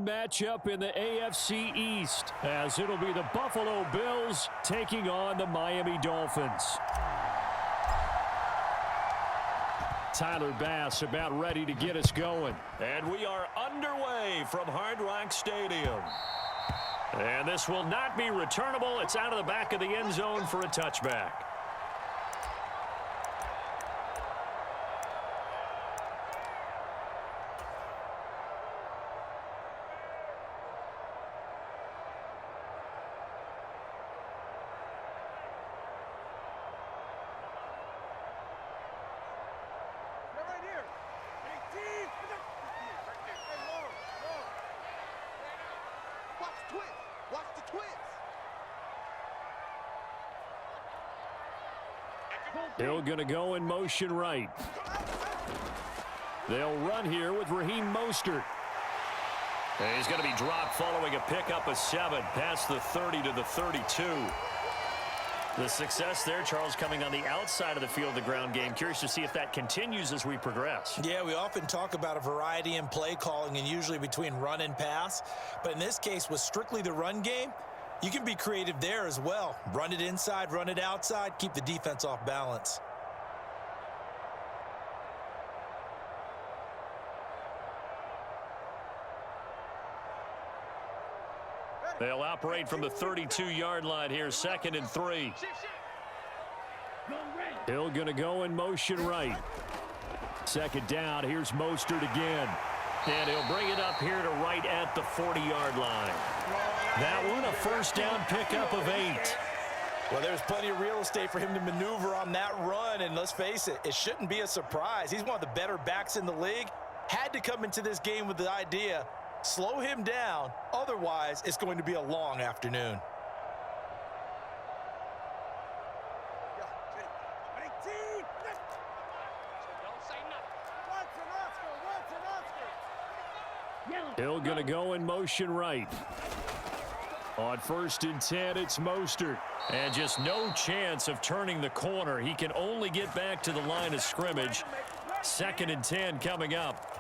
one matchup in the AFC East, as it'll be the Buffalo Bills taking on the Miami Dolphins. Tyler Bass about ready to get us going. And we are underway from Hard Rock Stadium. And this will not be returnable. It's out of the back of the end zone for a touchback. Hill going to go in motion right. They'll run here with Raheem Mostert. And he's going to be dropped following a pickup of 7 past the 30 to the 32. The success there, Charles, coming on the outside of the field, the ground game. Curious to see if that continues as we progress. Yeah, we often talk about a variety in play calling and usually between run and pass. But in this case, with strictly the run game, you can be creative there as well. Run it inside, run it outside, keep the defense off balance. They'll operate from the 32-yard line here, 2nd and 3. Hill going to go in motion right. 2nd down, here's Mostert again. And he'll bring it up here to right at the 40-yard line. That one, a first down pickup of 8. Well, there's plenty of real estate for him to maneuver on that run, and let's face it, it shouldn't be a surprise. He's one of the better backs in the league. Had to come into this game with the idea, slow him down, otherwise it's going to be a long afternoon. Hill going to go in motion right. On 1st and 10, it's Mostert. And just no chance of turning the corner. He can only get back to the line of scrimmage. 2nd and 10 coming up.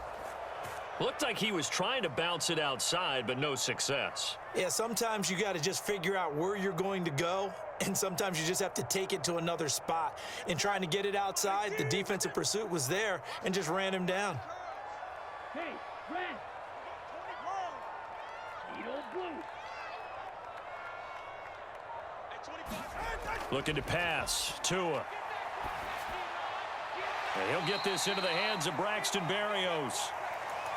Looked like he was trying to bounce it outside, but no success. Yeah, sometimes you got to just figure out where you're going to go, and sometimes you just have to take it to another spot. In trying to get it outside, the defensive pursuit was there and just ran him down. Hey, red. Looking to pass. Tua. And he'll get this into the hands of Braxton Berrios.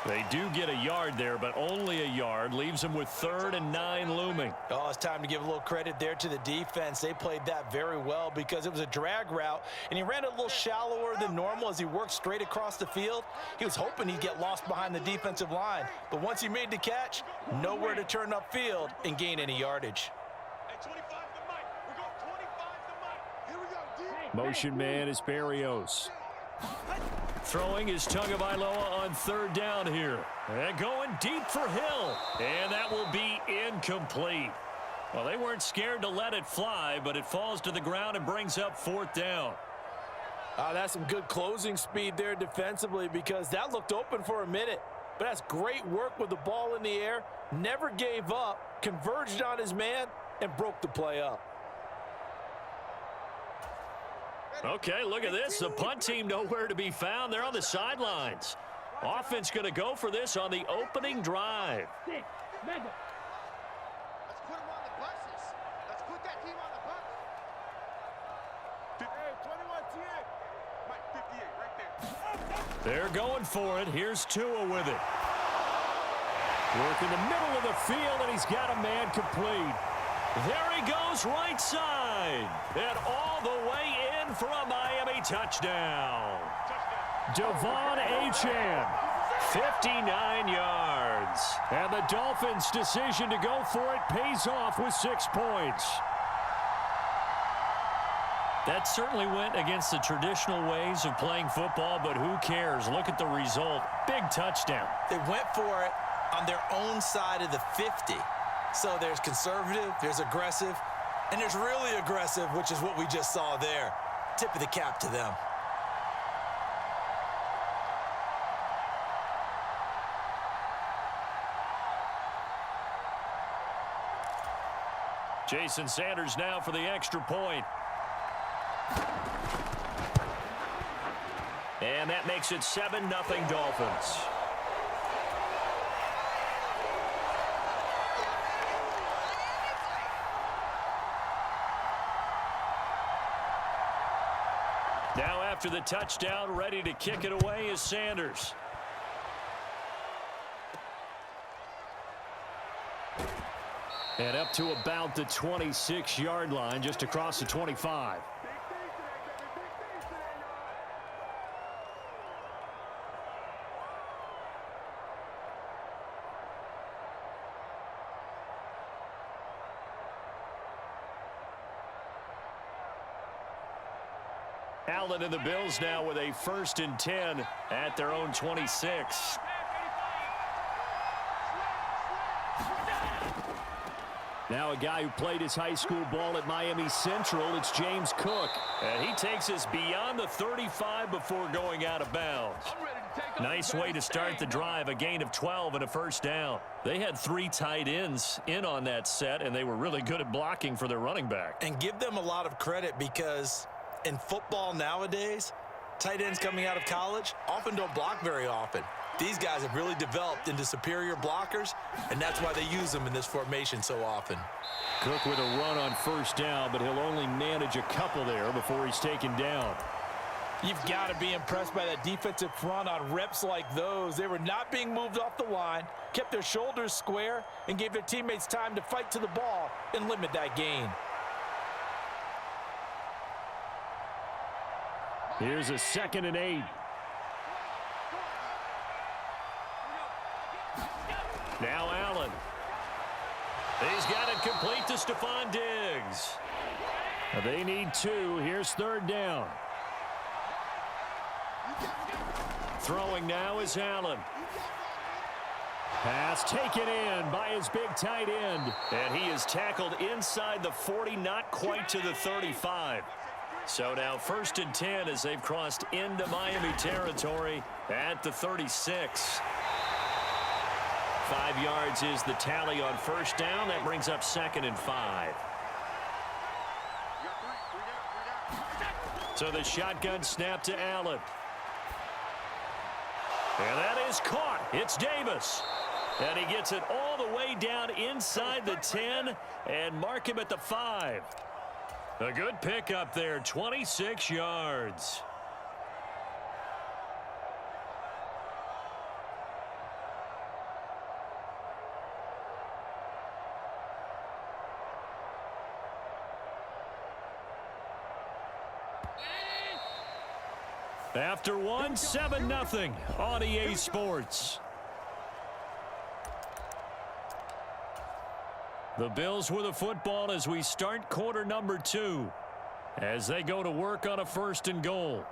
They do get a yard there, but only a yard. Leaves them with 3rd and 9 looming. Oh, it's time to give a little credit there to the defense. They played that very well because it was a drag route, and he ran it a little shallower than normal as he worked straight across the field. He was hoping he'd get lost behind the defensive line, but once he made the catch, nowhere to turn upfield and gain any yardage. Motion man is Berrios. Throwing is Tagovailoa on 3rd down here. And going deep for Hill. And that will be incomplete. Well, they weren't scared to let it fly, but it falls to the ground and brings up 4th down. That's some good closing speed there defensively because that looked open for a minute. But that's great work with the ball in the air. Never gave up, converged on his man, and broke the play up. Okay, look at this. The punt team nowhere to be found. They're on the sidelines. Offense going to go for this on the opening drive. Let's put him on the buses. Let's put that team on the bus. Hey, 21 TA. Mike, 58 right there. They're going for it. Here's Tua with it. Work in the middle of the field, and he's got a man complete. There he goes, right side. And all the way in for a Miami touchdown. Devon Achane, 59 yards. And the Dolphins' decision to go for it pays off with 6 points. That certainly went against the traditional ways of playing football, but who cares? Look at the result. Big touchdown. They went for it on their own side of the 50. So there's conservative, there's aggressive, and there's really aggressive, which is what we just saw there. Tip of the cap to them. Jason Sanders now for the extra point. And that makes it 7-0 Dolphins. Now after the touchdown, ready to kick it away is Sanders. And up to about the 26-yard line, just across the 25. Allen and the Bills now with a 1st and 10 at their own 26. Now a guy who played his high school ball at Miami Central, it's James Cook. And he takes us beyond the 35 before going out of bounds. Nice way to start the drive, a gain of 12 and a 1st down. They had 3 tight ends in on that set, and they were really good at blocking for their running back. And give them a lot of credit because in football nowadays, tight ends coming out of college often don't block very often. These guys have really developed into superior blockers, and that's why they use them in this formation so often. Cook with a run on 1st down, but he'll only manage a couple there before he's taken down. You've got to be impressed by that defensive front on reps like those. They were not being moved off the line, kept their shoulders square, and gave their teammates time to fight to the ball and limit that gain. Here's a 2nd and 8. Now Allen. He's got it complete to Stephon Diggs. They need 2. Here's 3rd down. Throwing now is Allen. Pass taken in by his big tight end. And he is tackled inside the 40, not quite to the 35. So now 1st and 10 as they've crossed into Miami territory at the 36. 5 yards is the tally on 1st down. That brings up 2nd and 5. So the shotgun snap to Allen. And that is caught. It's Davis. And he gets it all the way down inside the 10 and mark him at the 5. A good pickup there, 26 yards. After 1, 7-0 on EA Sports. The Bills with a football as we start quarter number 2. As they go to work on a 1st and goal.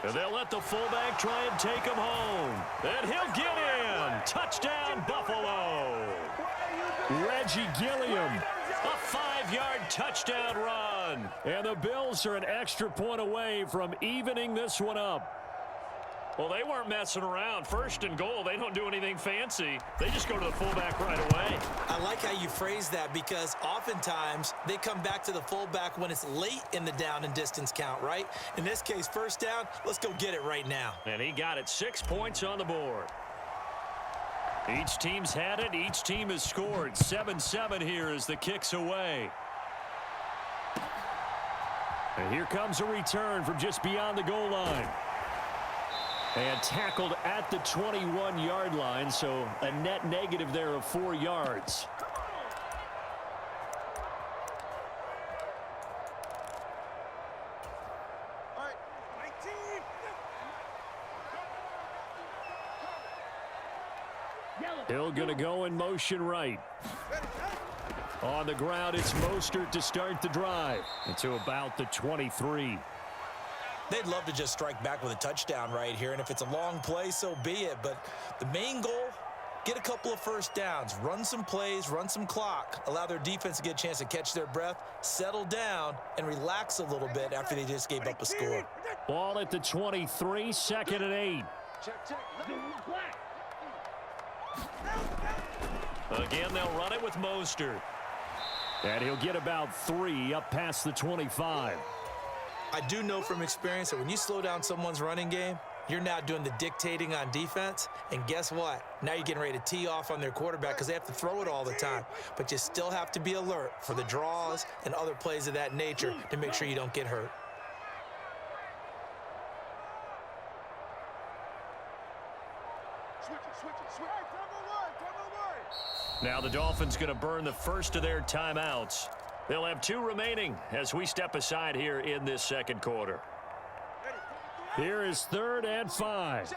And they'll let the fullback try and take him home. And he'll get in. Touchdown, Buffalo. Reggie Gilliam. A 5-yard touchdown run. And the Bills are an extra point away from evening this one up. Well, they weren't messing around. 1st and goal, they don't do anything fancy. They just go to the fullback right away. I like how you phrase that because oftentimes they come back to the fullback when it's late in the down and distance count, right? In this case, 1st down, let's go get it right now. And he got it. 6 points on the board. Each team's had it. Each team has scored. 7-7 here as the kick's away. And here comes a return from just beyond the goal line. And tackled at the 21-yard line, so a net negative there of 4 yards. All right, 19. Hill going to go in motion right. On the ground, it's Mostert to start the drive. Into about the 23. They'd love to just strike back with a touchdown right here, and if it's a long play, so be it. But the main goal, get a couple of first downs, run some plays, run some clock, allow their defense to get a chance to catch their breath, settle down, and relax a little bit after they just gave up a score. Ball at the 23, 2nd and 8. Again, they'll run it with Mostert. And he'll get about 3 up past the 25. I do know from experience that when you slow down someone's running game, you're now doing the dictating on defense. And guess what? Now you're getting ready to tee off on their quarterback because they have to throw it all the time. But you still have to be alert for the draws and other plays of that nature to make sure you don't get hurt. Now the Dolphins going to burn the first of their timeouts. They'll have 2 remaining as we step aside here in this second quarter. Here is 3rd and 5.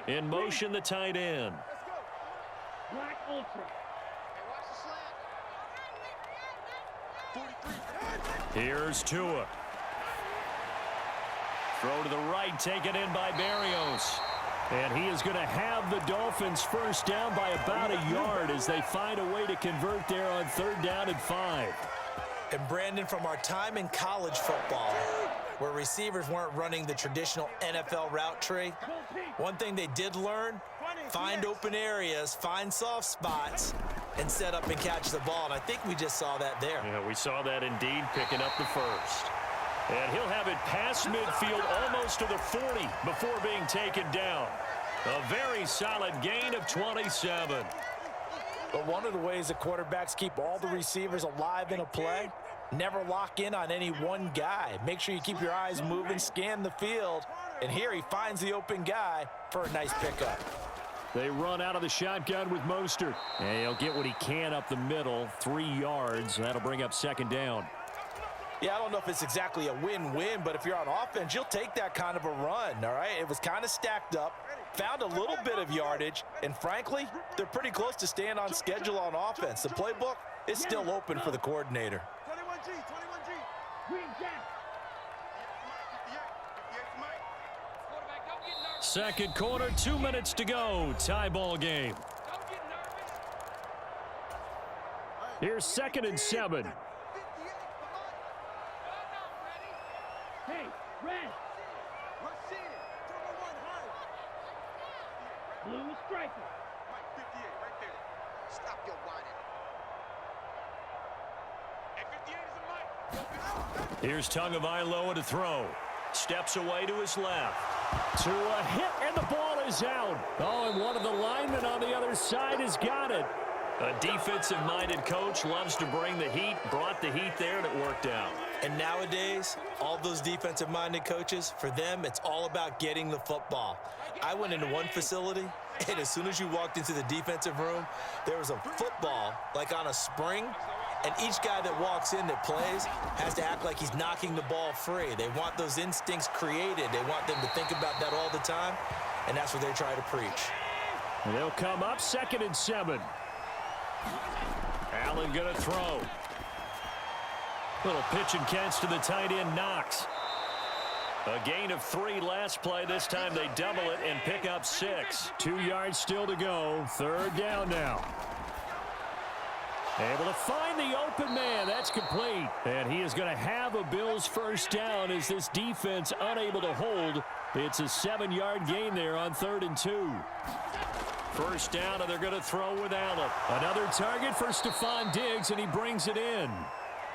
In motion, the tight end. Black Ultra. Here's Tua. Throw to the right, taken in by Berrios. And he is going to have the Dolphins first down by about a yard as they find a way to convert there on 3rd down and 5. And Brandon, from our time in college football, where receivers weren't running the traditional NFL route tree, one thing they did learn, find open areas, find soft spots, and set up and catch the ball. And I think we just saw that there. Yeah, we saw that indeed, picking up the first. And he'll have it past midfield almost to the 40 before being taken down. A very solid gain of 27. But one of the ways the quarterbacks keep all the receivers alive in a play, never lock in on any one guy. Make sure you keep your eyes moving, scan the field, and here he finds the open guy for a nice pickup. They run out of the shotgun with Mostert. And he'll get what he can up the middle, 3 yards. That'll bring up 2nd down. Yeah, I don't know if it's exactly a win-win, but if you're on offense, you'll take that kind of a run, all right? It was kind of stacked up, found a little bit of yardage, and frankly, they're pretty close to staying on schedule on offense. The playbook is still open for the coordinator. 21G, 21G. Green Jack. Second quarter, 2 minutes to go. Tie ball game. Here's 2nd and 7. Hey, red. Blue striker. Mike, 58, right there. Stop your whining. Hey, 58 is a Mike. Here's Tagovailoa to throw. Steps away to his left. To a hit, and the ball is out. Oh, and one of the linemen on the other side has got it. A defensive-minded coach loves to bring the heat, brought the heat there, and it worked out. And nowadays, all those defensive-minded coaches, for them, it's all about getting the football. I went into one facility, and as soon as you walked into the defensive room, there was a football, like on a spring, and each guy that walks in that plays has to act like he's knocking the ball free. They want those instincts created. They want them to think about that all the time, and that's what they try to preach. And they'll come up 2nd and 7. Allen going to throw. Little pitch and catch to the tight end, Knox. A gain of 3 last play. This time they double it and pick up 6. 2 yards still to go. 3rd down now. Able to find the open man. That's complete. And he is going to have a Bills first down as this defense unable to hold. It's a 7-yard gain there on 3rd and 2. First down, and they're going to throw with Allen. Another target for Stephon Diggs, and he brings it in.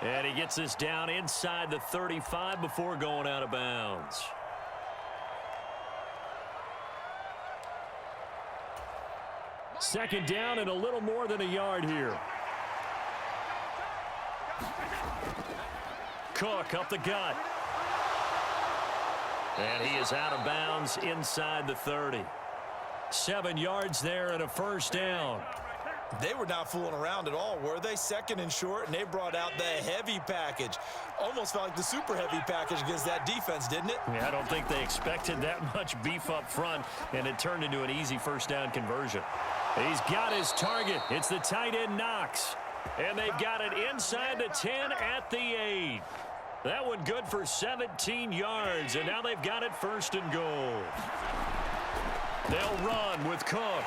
And he gets this down inside the 35 before going out of bounds. Second down and a little more than a yard here. Cook up the gut. And he is out of bounds inside the 30. 7 yards there and a first down. They were not fooling around at all, were they? 2nd and short, and they brought out the heavy package. Almost felt like the super heavy package against that defense, didn't it? Yeah, I don't think they expected that much beef up front, and it turned into an easy first down conversion. He's got his target. It's the tight end, Knox. And they've got it inside the 10 at the 8. That one good for 17 yards, and now they've got it 1st and goal. They'll run with Cook.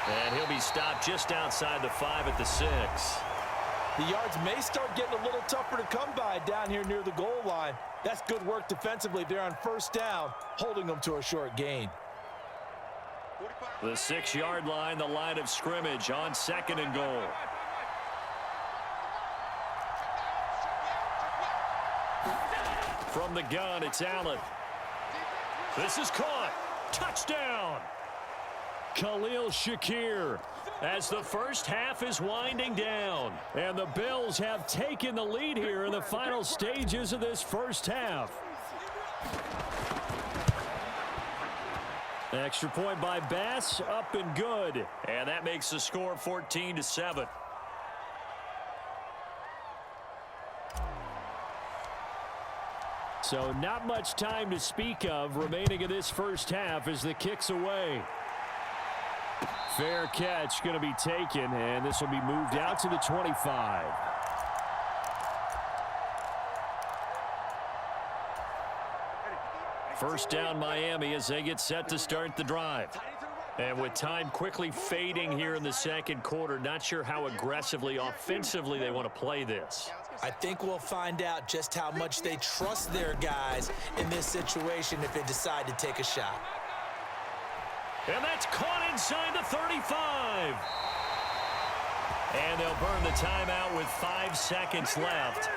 And he'll be stopped just outside the 5 at the 6. The yards may start getting a little tougher to come by down here near the goal line. That's good work defensively there on first down, holding them to a short gain. The 6-yard line, the line of scrimmage on 2nd and goal. From the gun, it's Allen. This is caught. Touchdown. Khalil Shakir as the first half is winding down. And the Bills have taken the lead here in the final stages of this first half. Extra point by Bass, up and good. And that makes the score 14-7. So not much time to speak of remaining in this first half as the kick's away. Fair catch going to be taken, and this will be moved out to the 25. First down Miami as they get set to start the drive. And with time quickly fading here in the second quarter, not sure how aggressively, offensively they want to play this. I think we'll find out just how much they trust their guys in this situation if they decide to take a shot. And that's caught inside the 35. And they'll burn the timeout with 5 seconds left.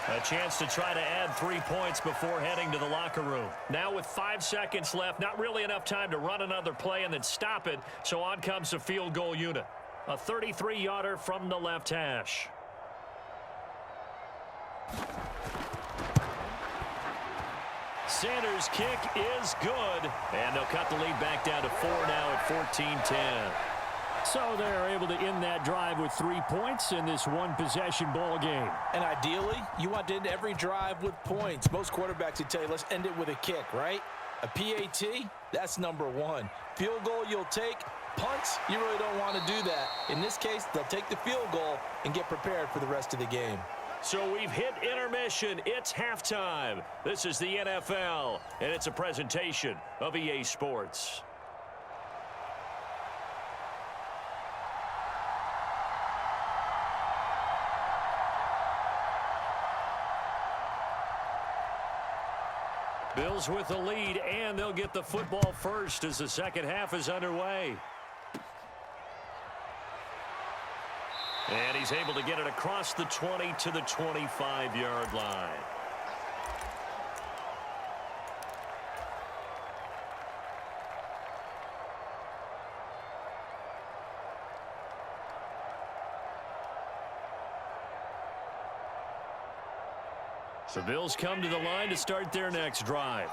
A chance to try to add 3 points before heading to the locker room. Now with 5 seconds left, not really enough time to run another play and then stop it. So on comes the field goal unit. A 33-yarder from the left hash. Sanders' kick is good. And they'll cut the lead back down to 4 now at 14-10. So they're able to end that drive with 3 points in this one-possession ball game. And ideally, you want to end every drive with points. Most quarterbacks would tell you, let's end it with a kick, right? A PAT, that's number 1. Field goal you'll take. Punts, you really don't want to do that. In this case, they'll take the field goal and get prepared for the rest of the game. So we've hit intermission. It's halftime. This is the NFL, and it's a presentation of EA Sports. Bills with the lead, and they'll get the football first as the second half is underway. And he's able to get it across the 20 to the 25-yard line. The Bills come to the line to start their next drive.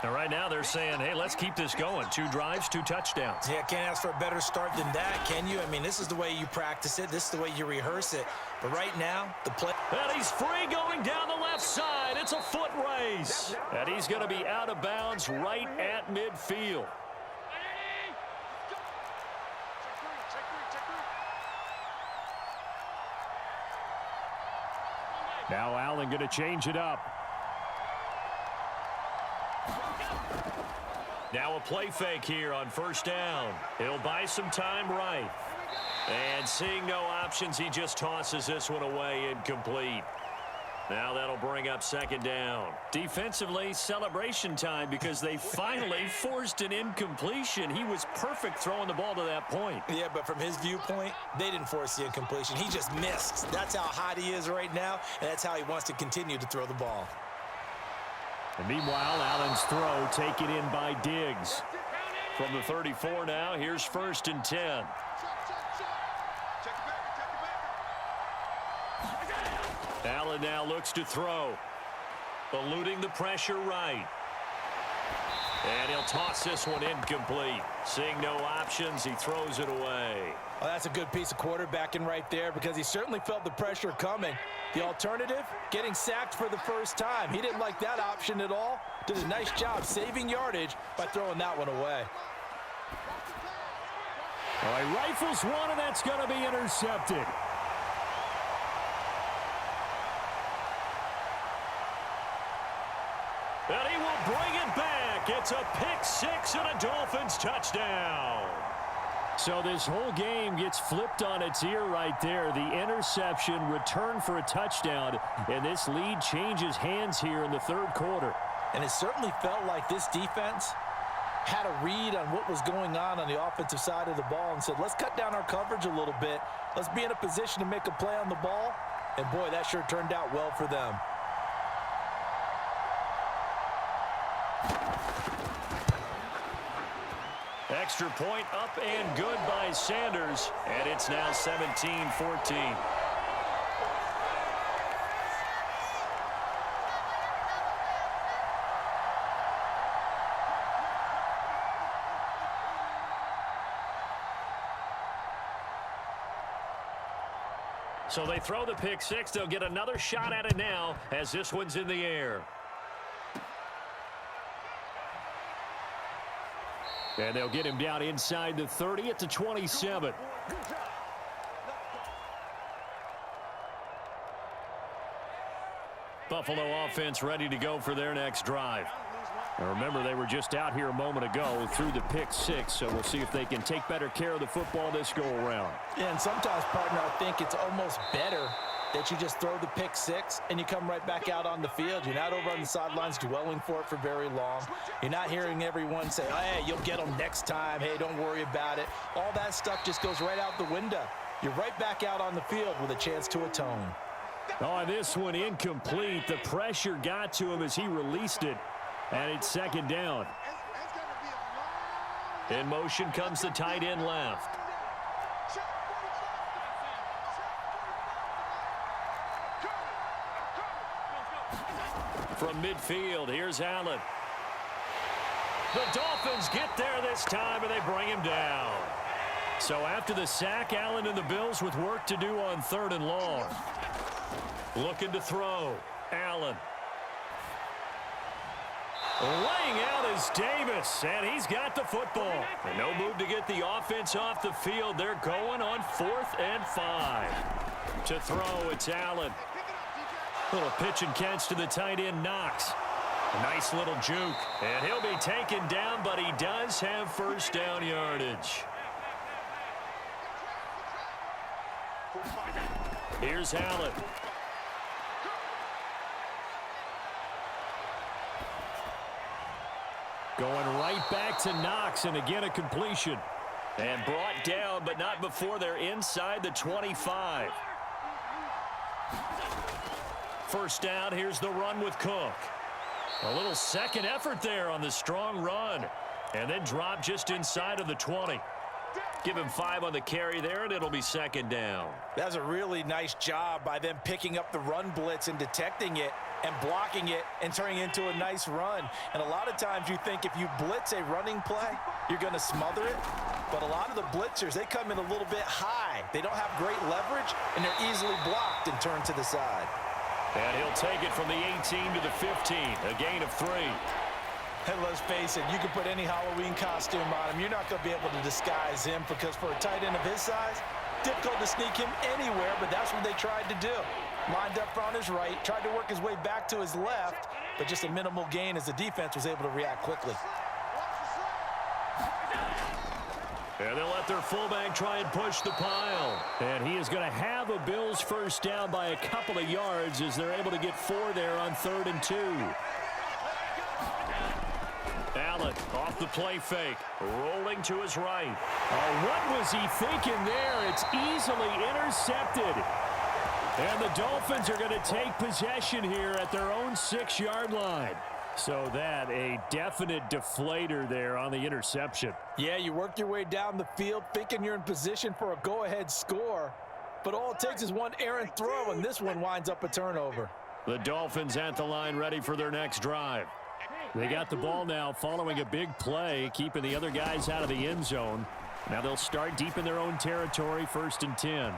And right now they're saying, hey, let's keep this going. 2 drives, 2 touchdowns. Yeah, can't ask for a better start than that, can you? I mean, this is the way you practice it. This is the way you rehearse it. But right now, the play... And he's free going down the left side. It's a foot race. And he's going to be out of bounds right at midfield. Now Allen going to change it up. Now a play fake here on first down. He'll buy some time right. And seeing no options, he just tosses this one away, incomplete. Now that'll bring up second down. Defensively, celebration time because they finally forced an incompletion. He was perfect throwing the ball to that point. Yeah, but from his viewpoint, they didn't force the incompletion. He just missed. That's how hot he is right now, and that's how he wants to continue to throw the ball. And meanwhile, Allen's throw taken in by Diggs. From the 34 now, here's 1st and 10. Allen now looks to throw. Eluding the pressure right. And he'll toss this one incomplete. Seeing no options, he throws it away. Well, that's a good piece of quarterbacking right there because he certainly felt the pressure coming. The alternative, getting sacked for the first time. He didn't like that option at all. Did a nice job saving yardage by throwing that one away. All right, rifles one, and that's going to be intercepted. And he will bring it back. It's a pick six and a Dolphins touchdown. So this whole game gets flipped on its ear right there. The interception, return for a touchdown, and this lead changes hands here in the third quarter. And it certainly felt like this defense had a read on what was going on the offensive side of the ball and said, let's cut down our coverage a little bit. Let's be in a position to make a play on the ball. And, boy, that sure turned out well for them. Extra point up and good by Sanders, and it's now 17-14. So they throw the pick six. They'll get another shot at it now as this one's in the air. And they'll get him down inside the 30 at the 27. Buffalo offense ready to go for their next drive. Now remember, they were just out here a moment ago through the pick six, so we'll see if they can take better care of the football this go-around. Yeah, and sometimes, partner, I think it's almost better that you just throw the pick six and you come right back out on the field. You're not over on the sidelines dwelling for it for very long. You're not hearing everyone say, oh, hey, you'll get them next time. Hey, don't worry about it. All that stuff just goes right out the window. You're right back out on the field with a chance to atone. Oh, this one incomplete. The pressure got to him as he released it, and it's second down. In motion comes the tight end left. From midfield, here's Allen. The Dolphins get there this time, and they bring him down. So after the sack, Allen and the Bills with work to do on 3rd and long. Looking to throw. Allen. Laying out is Davis, and he's got the football. And no move to get the offense off the field. They're going on 4th and 5. To throw, it's Allen. Little pitch and catch to the tight end, Knox. A nice little juke. And he'll be taken down, but he does have first down yardage. Here's Allen. Going right back to Knox, and again a completion. And brought down, but not before they're inside the 25. First down, here's the run with Cook. A little second effort there on the strong run. And then drop just inside of the 20. Give him 5 on the carry there, and it'll be second down. That's a really nice job by them picking up the run blitz and detecting it and blocking it and turning it into a nice run. And a lot of times you think if you blitz a running play, you're going to smother it. But a lot of the blitzers, they come in a little bit high. They don't have great leverage, and they're easily blocked and turned to the side. And he'll take it from the 18 to the 15, a gain of 3. And let's face it, you can put any Halloween costume on him. You're not going to be able to disguise him because for a tight end of his size, difficult to sneak him anywhere, but that's what they tried to do. Lined up on his right, tried to work his way back to his left, but just a minimal gain as the defense was able to react quickly. And they'll let their fullback try and push the pile. And he is going to have a Bills first down by a couple of yards as they're able to get 4 there on 3rd and 2. Allen off the play fake, rolling to his right. Oh, what was he thinking there? It's easily intercepted. And the Dolphins are going to take possession here at their own 6-yard line. So that a definite deflator there on the interception. Yeah, you work your way down the field thinking you're in position for a go-ahead score, but all it takes is one errant throw, and this one winds up a turnover. The Dolphins at the line ready for their next drive. They got the ball now following a big play, keeping the other guys out of the end zone. Now they'll start deep in their own territory, 1st and 10.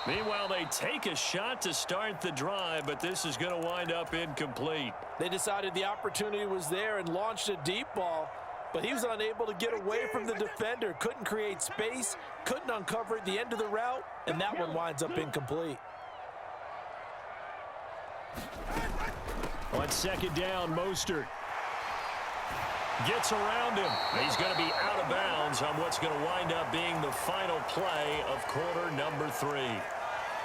Meanwhile, they take a shot to start the drive, but this is going to wind up incomplete. They decided the opportunity was there and launched a deep ball, but he was unable to get away from the defender, couldn't create space, couldn't uncover at the end of the route, and that one winds up incomplete. On 2nd down, Mostert. Gets around him. He's going to be out of bounds on what's going to wind up being the final play of quarter number 3.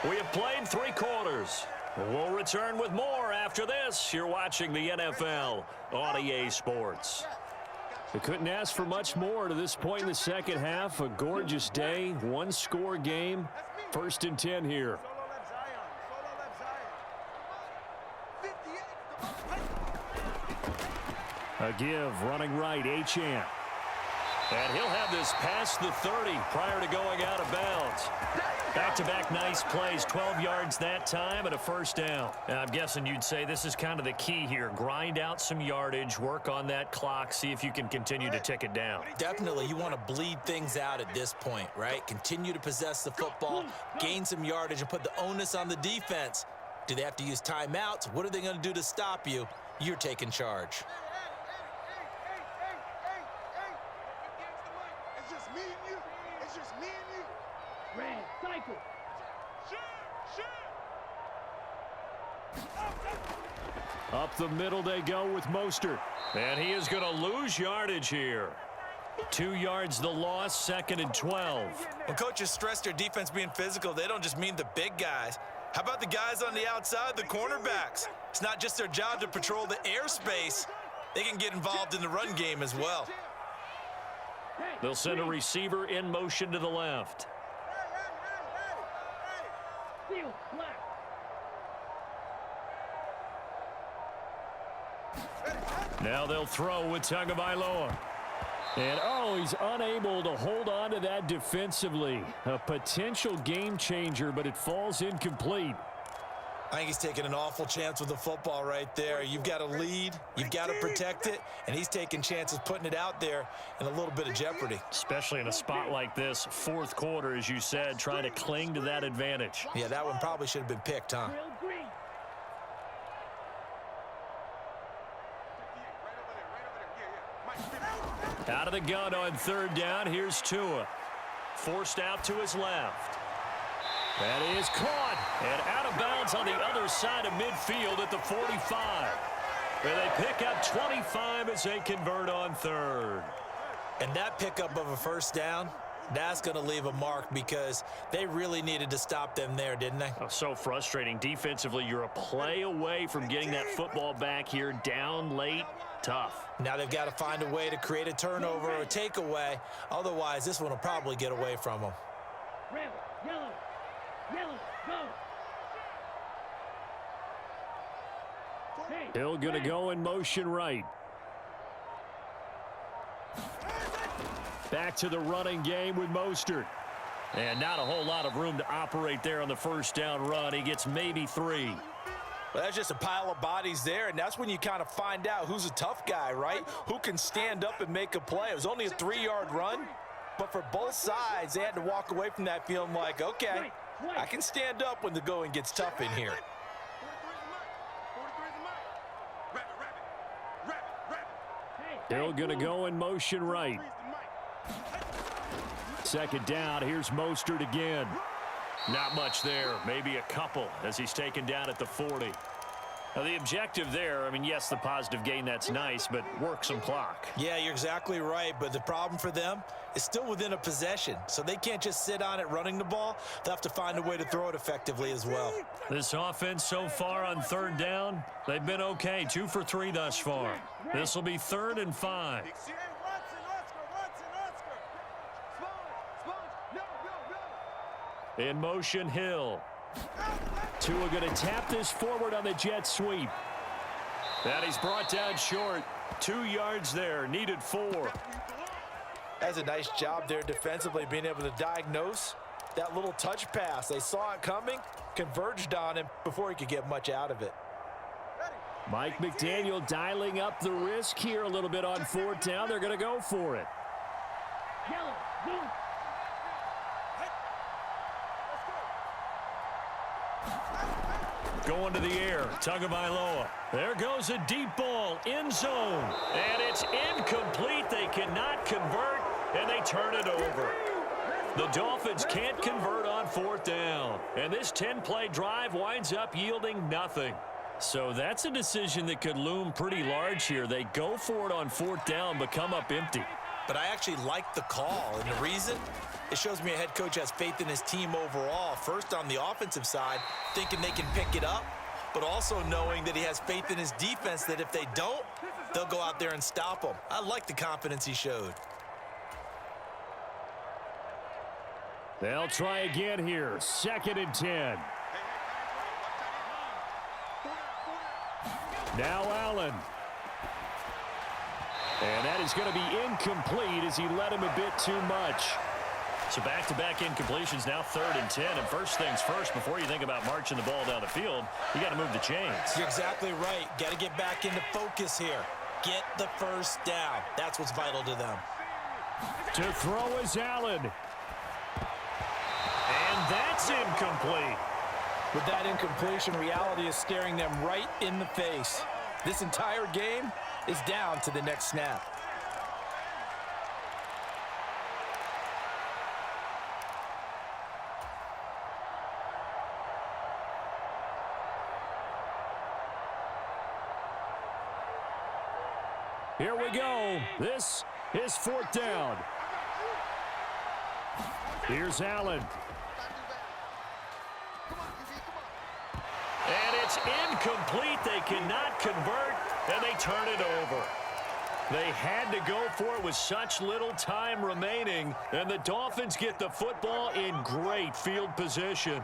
We have played 3 quarters. We'll return with more after this. You're watching the NFL on EA Sports. They couldn't ask for much more to this point in the second half. A gorgeous day, 1-score game. 1st and 10 here. A give, running right, Achane. And he'll have this past the 30 prior to going out of bounds. Back-to-back nice plays, 12 yards that time and a first down. And I'm guessing you'd say this is kind of the key here. Grind out some yardage, work on that clock, see if you can continue to tick it down. Definitely, you want to bleed things out at this point, right? Continue to possess the football, gain some yardage, and put the onus on the defense. Do they have to use timeouts? What are they going to do to stop you? You're taking charge. Red, cycle. Up the middle they go with Mostert. And he is going to lose yardage here. 2 yards the loss, 2nd and 12. When coaches stress their defense being physical, they don't just mean the big guys. How about the guys on the outside, the cornerbacks? It's not just their job to patrol the airspace. They can get involved in the run game as well. They'll send a receiver in motion to the left. Field, black. Now they'll throw with Tagovailoa. And, oh, he's unable to hold on to that defensively. A potential game changer, but it falls incomplete. I think he's taking an awful chance with the football right there. You've got to lead, you've got to protect it, and he's taking chances putting it out there in a little bit of jeopardy. Especially in a spot like this, 4th quarter, as you said, trying to cling to that advantage. Yeah, that one probably should have been picked, huh? Grill, green. Out of the gun on 3rd down, here's Tua. Forced out to his left. That is caught. And out of bounds on the other side of midfield at the 45. Where they pick up 25 as they convert on 3rd. And that pickup of a first down, that's going to leave a mark because they really needed to stop them there, didn't they? Oh, so frustrating. Defensively, you're a play away from getting that football back here. Down late, tough. Now they've got to find a way to create a turnover or a takeaway. Otherwise, this one will probably get away from them. Red, yellow. Yellow, go. Hey, Hill going to red. go in motion right. Back to the running game with Mostert. And not a whole lot of room to operate there on the first down run. He gets maybe 3. Well, that's just a pile of bodies there, and that's when you kind of find out who's a tough guy, right? Who can stand up and make a play. It was only a 3-yard run, but for both sides, they had to walk away from that feeling like, okay, I can stand up when the going gets tough in here. Hill going to go in motion right. 2nd down. Here's Mostert again. Not much there. Maybe a couple as he's taken down at the 40. Now, the objective there, I mean, yes, the positive gain, that's nice, but work some clock. Yeah, you're exactly right, but the problem for them is still within a possession, so they can't just sit on it running the ball. They'll have to find a way to throw it effectively as well. This offense so far on 3rd down, they've been okay. 2 for 3 thus far. This will be 3rd and 5. In motion, Hill. Tua going to tap this forward on the jet sweep. And he's brought down short. 2 yards there, needed 4. That's a nice job there defensively, being able to diagnose that little touch pass. They saw it coming, converged on him before he could get much out of it. Mike McDaniel dialing up the risk here a little bit on 4th down. They're going to go for it. Yellow, zoom. Going to the air, Tagovailoa. There goes a deep ball, end zone. And it's incomplete. They cannot convert, and they turn it over. The Dolphins can't convert on 4th down. And this 10-play drive winds up yielding nothing. So that's a decision that could loom pretty large here. They go for it on 4th down, but come up empty. But I actually like the call, and the reason? It shows me a head coach has faith in his team overall. First, on the offensive side, thinking they can pick it up, but also knowing that he has faith in his defense that if they don't, they'll go out there and stop them. I like the confidence he showed. They'll try again here. 2nd and 10. Now Allen. And that is going to be incomplete as he led him a bit too much. So back-to-back incompletions, now 3rd and 10. And first things first, before you think about marching the ball down the field, you got to move the chains. You're exactly right. Got to get back into focus here. Get the first down. That's what's vital to them. To throw is Allen. And that's incomplete. With that incompletion, reality is staring them right in the face. This entire game is down to the next snap. Here we go. This is 4th down. Here's Allen. And it's incomplete. They cannot convert, and they turn it over. They had to go for it with such little time remaining, and the Dolphins get the football in great field position.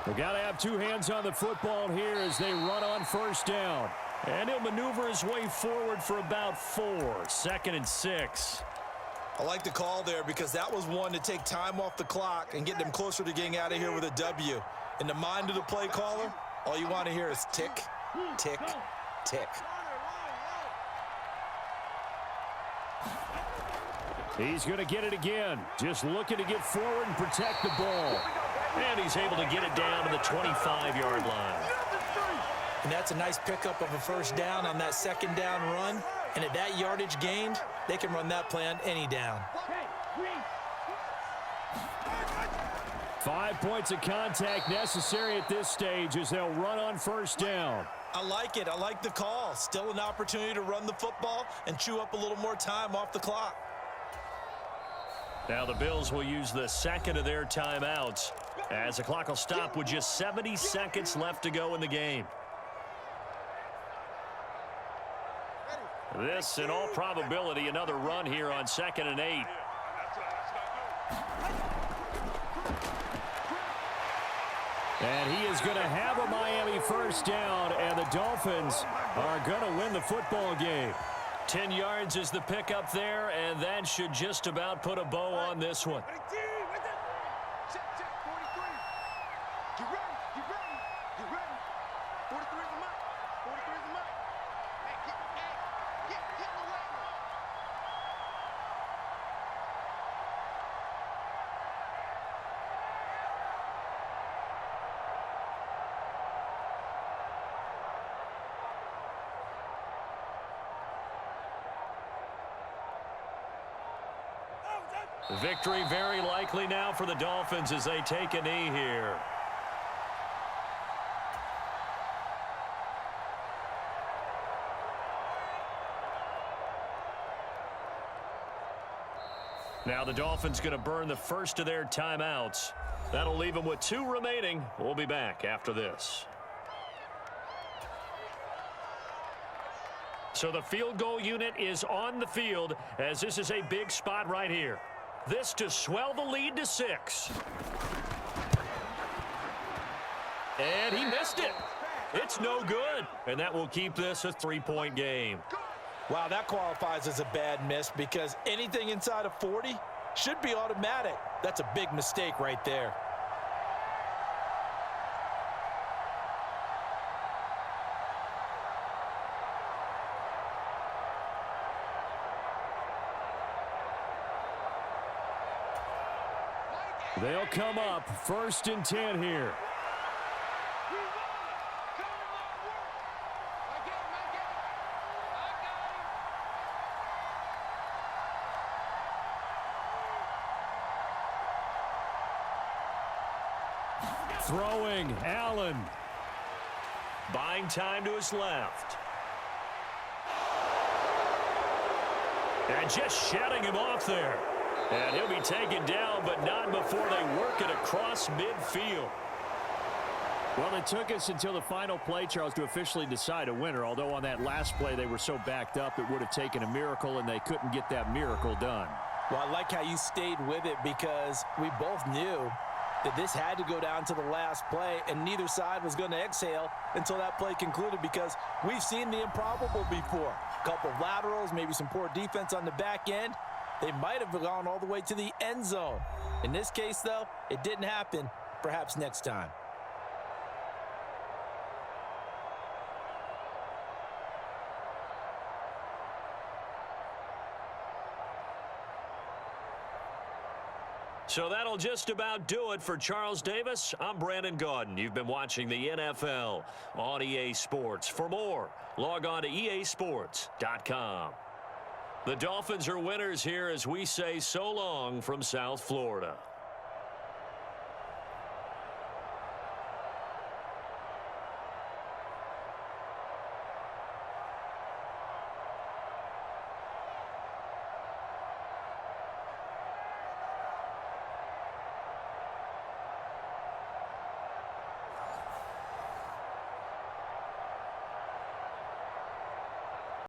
We got to have two hands on the football here as they run on 1st down. And he'll maneuver his way forward for about 4. 2nd and 6. I like the call there because that was one to take time off the clock and get them closer to getting out of here with a W. In the mind of the play caller, all you want to hear is tick, tick, tick. He's going to get it again. Just looking to get forward and protect the ball. And he's able to get it down to the 25-yard line. And that's a nice pickup of a 1st down on that 2nd down run. And at that yardage gained, they can run that play on any down. 5 points of contact necessary at this stage as they'll run on 1st down. I like it. I like the call. Still an opportunity to run the football and chew up a little more time off the clock. Now the Bills will use the 2nd of their timeouts as the clock will stop with just 70 seconds left to go in the game. This, in all probability, another run here on 2nd and 8. And he is going to have a Miami 1st down, and the Dolphins are going to win the football game. 10 yards is the pickup there, and that should just about put a bow on this one. Victory very likely now for the Dolphins as they take a knee here. Now the Dolphins going to burn the 1st of their timeouts. That'll leave them with 2 remaining. We'll be back after this. So the field goal unit is on the field as this is a big spot right here. This to swell the lead to 6. And he missed it. It's no good. And that will keep this a 3-point game. Wow, that qualifies as a bad miss because anything inside of 40 should be automatic. That's a big mistake right there. They'll come up 1st and 10 here. Throwing, Allen. Buying time to his left. And just shutting him off there. And he'll be taken down, but not before they work it across midfield. Well, it took us until the final play, Charles, to officially decide a winner. Although on that last play they were so backed up, it would have taken a miracle, and they couldn't get that miracle done. Well, I like how you stayed with it because we both knew that this had to go down to the last play, and neither side was going to exhale until that play concluded because we've seen the improbable before. A couple of laterals, maybe some poor defense on the back end. They might have gone all the way to the end zone. In this case, though, it didn't happen. Perhaps next time. So that'll just about do it for Charles Davis. I'm Brandon Gaudin. You've been watching the NFL on EA Sports. For more, log on to easports.com. The Dolphins are winners here as we say so long from South Florida.